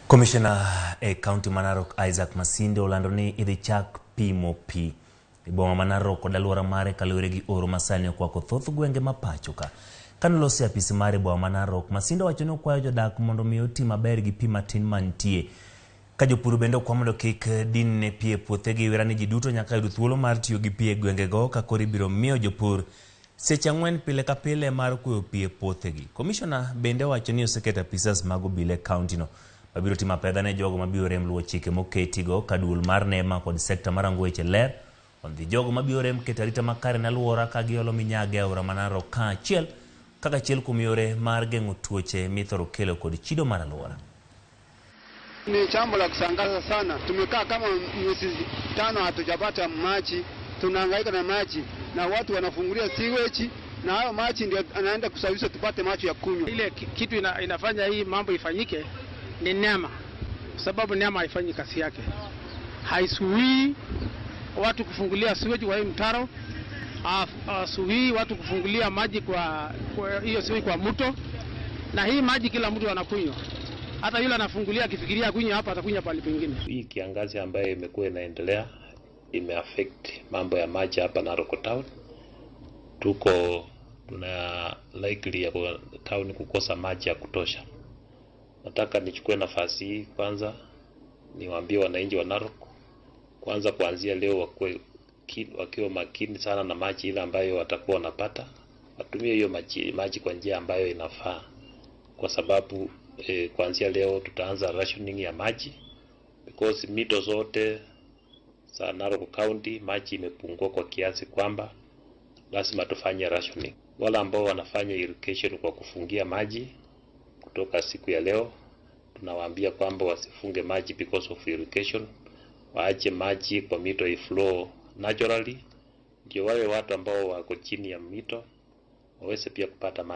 Commissioner County Manarok Isaac Masinde olando ni idhi chak pimo pi e boma Manarok kod aluora mare kaluwore gi oro masani okwako thoth gwenge mapacho ka. Kanolosi e apisi mare boma Manarok, Masinde wacho ni okwayo jodak mondo mi oti maber gi pi matin mantie. Ka jopur bende okwa mondo kik din ne pi e puothegi, wera ni ji duto nyaka yud thuolo mar tiyo gi pi e gwengego ka koro ibiro miyo jopur seche 4 pile ka pile mar kuoyo pi e puothegi. Commissioner bende wacho ni oseketo apisas mag obila e kaunti no mabiro timo apedha ne jogo mabiro rem luwo chike moketigo ka duol mar NEMA kod sekta mar weche ler ondhi jogo mabiro rem keto arita makare ne alwora ka giolo minyage aora Manarok kaka achiel kuom yore mar geng'o tuoche mithoro kelo kod chido mar alwora. Ni jambo la kushangaza sana. Tumekaa kama miezi 5 hatujapata maji, tunahangaika na maji na watu wanafungulia sewage na hayo maji ndio anaenda kusafisha tupate maji ya kunywa. Ile kitu inafanya hii mambo ifanyike ni NEMA, sababu NEMA haifanyi kazi yake. Haisuii watu kufungulia sewage kwa hii mtaro, haisuii watu kufungulia maji kwa hiyo sewage kwa mto, na hii maji kila mtu anakunywa. Hata yule anafungulia akifikiria kunywa hapa atakunywa pale pengine. Hii kiangazi ambayo imekuwa inaendelea imeaffect mambo ya maji hapa Narok Town. Tuna likely ya town kukosa maji ya kutosha. Nataka nichukue nafasi hii kwanza niwaambie wananchi wa Narok kwanza kuanzia leo wakiwa makini sana na maji ile ambayo watakuwa wanapata. Watumie hiyo maji kwa njia ambayo inafaa, kwa sababu kuanzia leo tutaanza rationing ya maji because mito zote za Narok County maji imepungua kwa kiasi kwamba lazima tufanye rationing. Wale ambao wanafanya irrigation kwa kufungia maji kutoka siku ya leo tunawaambia kwamba wasifunge maji because of irrigation, waache maji kwa mito iflow naturally, ndio wale watu ambao wako chini ya mito waweze pia kupata maji.